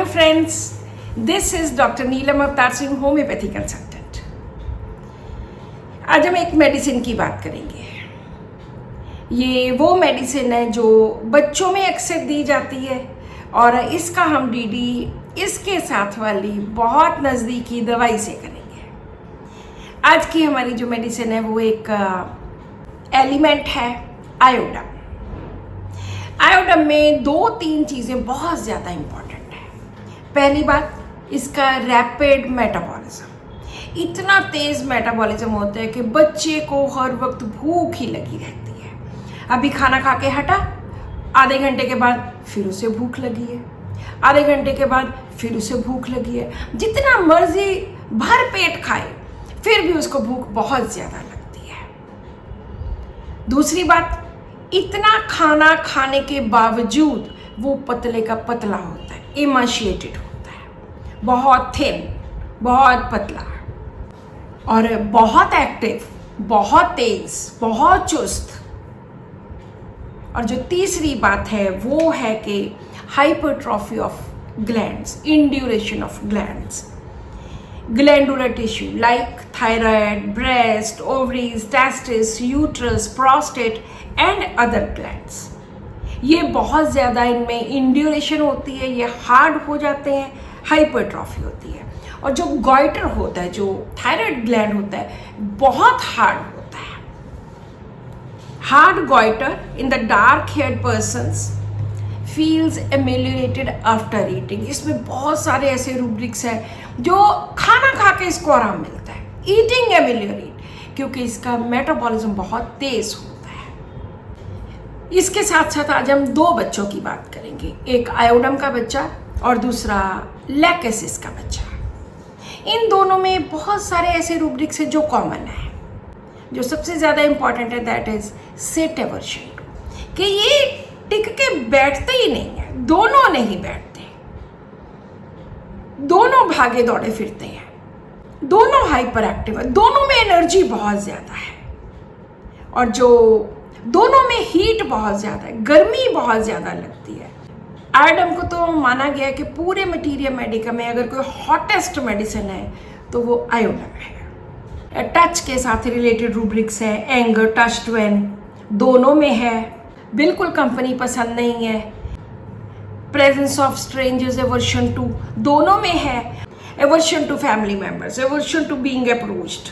Hello friends, this is doctor Neelam Avtar Singh, homeopathy consultant. आज हम एक मेडिसिन की बात करेंगे। ये वो मेडिसिन है जो बच्चों में अक्सर दी जाती है और इसका हम डीडी इसके साथ वाली बहुत नज़दीकी दवाई से करेंगे। आज की हमारी जो मेडिसिन है वो एक एलिमेंट है आयोडम। आयोडम में 2-3 चीज़ें बहुत ज़्यादा इम्पॉर्टेंट है। पहली बात, इसका रैपिड मेटाबॉलिज्म। इतना तेज़ मेटाबॉलिज्म होता है कि बच्चे को हर वक्त भूख ही लगी रहती है। अभी खाना खा के हटा, आधे घंटे के बाद फिर उसे भूख लगी है, आधे घंटे के बाद फिर उसे भूख लगी है। जितना मर्जी भर पेट खाए फिर भी उसको भूख बहुत ज़्यादा लगती है। दूसरी बात, इतना खाना खाने के बावजूद वो पतले का पतला होता है, इमाशिएटेड होता है, बहुत थिन, बहुत पतला और बहुत एक्टिव, बहुत तेज, बहुत चुस्त। और जो तीसरी बात है वो है कि hypertrophy of glands, induration of glands, glandular tissue like thyroid, breast, ovaries, testes, uterus, prostate and other glands। ये बहुत ज़्यादा इनमें इंड्यूरेशन होती है, ये हार्ड हो जाते हैं, हाइपरट्रॉफी होती है। और जो गॉइटर होता है, जो थायराइड ग्लैंड होता है, बहुत हार्ड होता है। Hard goitre in the dark haired persons feels ameliorated after eating. इसमें बहुत सारे ऐसे रूब्रिक्स हैं जो खाना खा के इसको आराम मिलता है, ईटिंग एमेलियोरेट, क्योंकि इसका मेटाबॉलिज्म बहुत तेज होता है। इसके साथ साथ आज हम 2 बच्चों की बात करेंगे, एक आयोडम का बच्चा और दूसरा लैकेसिस का बच्चा। इन दोनों में बहुत सारे ऐसे रूब्रिक्स हैं जो कॉमन है। जो सबसे ज़्यादा इंपॉर्टेंट है दैट इज सिट एवर्शन, कि ये टिक के बैठते ही नहीं है, दोनों नहीं बैठते, दोनों भागे दौड़े फिरते हैं, दोनों हाइपर एक्टिव है, दोनों में एनर्जी बहुत ज़्यादा है और जो दोनों में हीट बहुत ज़्यादा है, गर्मी बहुत ज़्यादा लगती है। आयोडम को तो माना गया है कि पूरे मटीरिया मेडिका में अगर कोई हॉटेस्ट मेडिसिन है तो वो आयोडम है। टच के साथ रिलेटेड रूब्रिक्स है, एंगर, टच टू एंड, दोनों में है। बिल्कुल कंपनी पसंद नहीं है। Presence of strangers, aversion to, दोनों में है। Aversion to family members, aversion to being approached,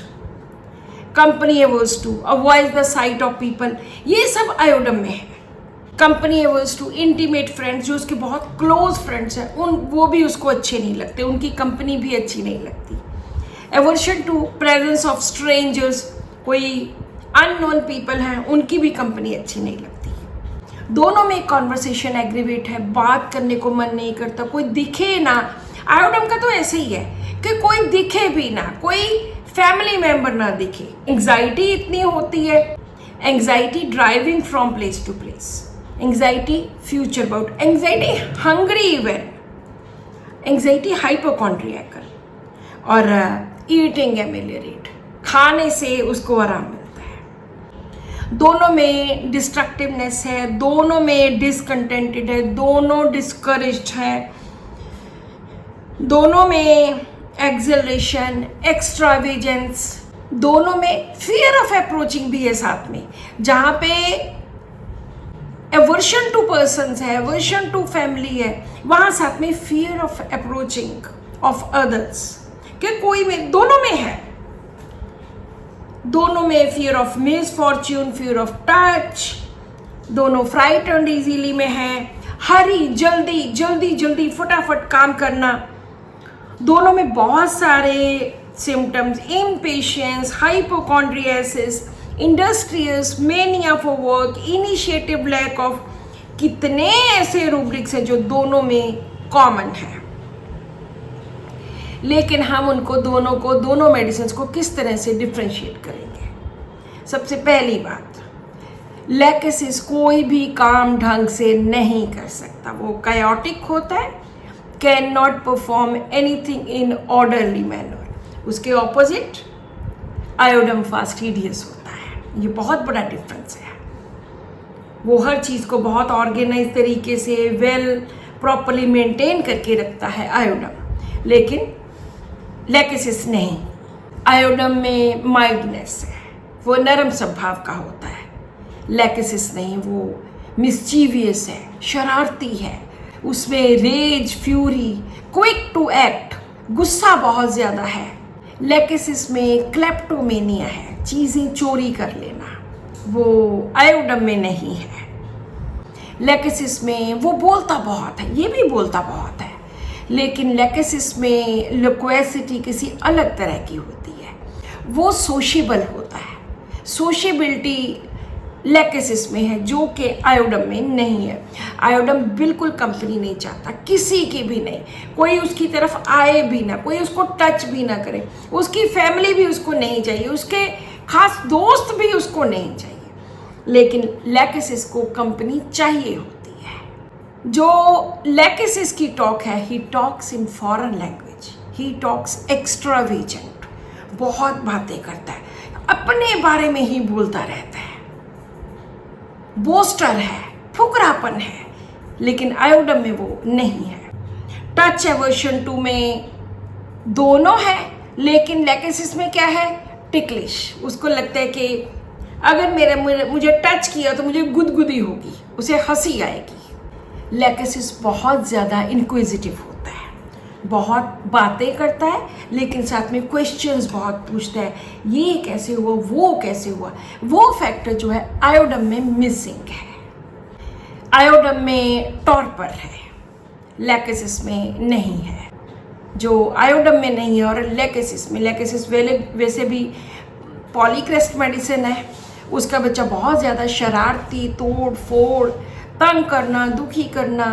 company averse to, avoid the sight of people, ये सब आयोडम में है। Company averse to intimate friends, जो उसके बहुत क्लोज फ्रेंड्स हैं वो भी उसको अच्छे नहीं लगते, उनकी कंपनी भी अच्छी नहीं लगती। Aversion to presence of strangers, कोई अननोन पीपल हैं उनकी भी कंपनी अच्छी नहीं लगती। दोनों में कॉन्वर्सेशन एग्रीवेट है, बात करने को मन नहीं करता, कोई दिखे ना। आयोडम का तो ऐसे ही है कि कोई दिखे भी ना, कोई फैमिली मेंबर ना दिखे। एंग्जाइटी इतनी होती है, anxiety driving from place to place, anxiety future about, anxiety hungry even, anxiety hypochondriacal और ईटिंग एमेलियोरेट, खाने से उसको आराम मिलता है। दोनों में डिस्ट्रक्टिवनेस है, दोनों में डिसकंटेंटेड है, दोनों डिस्करेज्ड है, दोनों में एक्सेलरेशन, एक्स्ट्रावेजेंस, दोनों में फियर ऑफ अप्रोचिंग भी है साथ में। जहाँ पे एवर्शन टू पर्सन्स है, एवर्शन टू फैमिली है, वहाँ साथ में fear of approaching of others, कि कोई में, दोनों में है। दोनों में fear of misfortune, fear of touch, दोनों फ्राइटन्ड इजीली में है, हरी, जल्दी जल्दी जल्दी फटाफट काम करना। दोनों में बहुत सारे symptoms, impatience, hypochondriasis, industrious, mania for work, initiative lack of, कितने ऐसे रूब्रिक्स हैं जो दोनों में कॉमन है। लेकिन हम उनको दोनों मेडिसिन को किस तरह से डिफ्रेंशिएट करेंगे। सबसे पहली बात, लैकेसिस कोई भी काम ढंग से नहीं कर सकता, वो कायोटिक होता है, can not perform anything in orderly manner. उसके ऑपोजिट आयोडम फास्टिडियस होता है। ये बहुत बड़ा डिफरेंस है। वो हर चीज़ को बहुत ऑर्गेनाइज तरीके से, वेल प्रॉपरली मेंटेन करके रखता है आयोडम, लेकिन लैकेसिस नहीं। आयोडम में माइल्डनेस है, वो नरम स्वभाव का होता है। लैकेसिस नहीं, वो मिस्चीवियस है, शरारती है, उसमें rage, fury, quick to act, गुस्सा बहुत ज़्यादा है। लैकेसिस में क्लेप्टोमेनिया है, चीज़ें चोरी कर लेना, वो आयोडम में नहीं है। लैकेसिस में वो बोलता बहुत है, ये भी बोलता बहुत है, लेकिन लैकेसिस में लोक्वेसिटी किसी अलग तरह की होती है, वो सोशेबल होता है। सोशेबिलिटी लैकेसिस में है जो कि आयोडम में नहीं है। आयोडम बिल्कुल कंपनी नहीं चाहता, किसी की भी नहीं, कोई उसकी तरफ आए भी ना, कोई उसको टच भी ना करे, उसकी फैमिली भी उसको नहीं चाहिए, उसके खास दोस्त भी उसको नहीं चाहिए, लेकिन लैकेसिस को कंपनी चाहिए होती है। जो लैकेसिस की टॉक है, he talks in foreign language, he talks extravagant, बहुत बातें करता है, अपने बारे में ही बोलता रहता है, बोस्टर है, फुकरापन है, लेकिन आयोडम में वो नहीं है। टच एवर्शन 2 में दोनों है, लेकिन लैकेसिस में क्या है, टिकलिश, उसको लगता है कि अगर मुझे टच किया तो मुझे गुदगुदी होगी, उसे हंसी आएगी। लैकेसिस बहुत ज़्यादा इंक्विजिटिव होता है, बहुत बातें करता है, लेकिन साथ में क्वेश्चंस बहुत पूछता है, ये कैसे हुआ, वो कैसे हुआ। वो फैक्टर जो है आयोडम में मिसिंग है। आयोडम में टॉर्पर है, लैकेसिस में नहीं है। जो आयोडम में नहीं है और लैकेसिस में, लैकेसिस वैसे भी पॉलीक्रेस्ट मेडिसिन है, उसका बच्चा बहुत ज़्यादा शरारती, तोड़ फोड़, तंग करना, दुखी करना,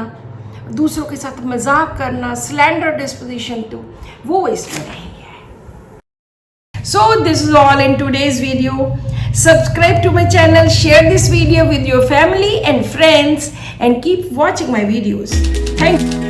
दूसरों के साथ मजाक करना, स्लैंडर डिस्पोजिशन टू, वो इसमें नहीं है। So this is all in today's video. Subscribe to my channel, share this video with your family and friends, and keep watching my videos. Thank you.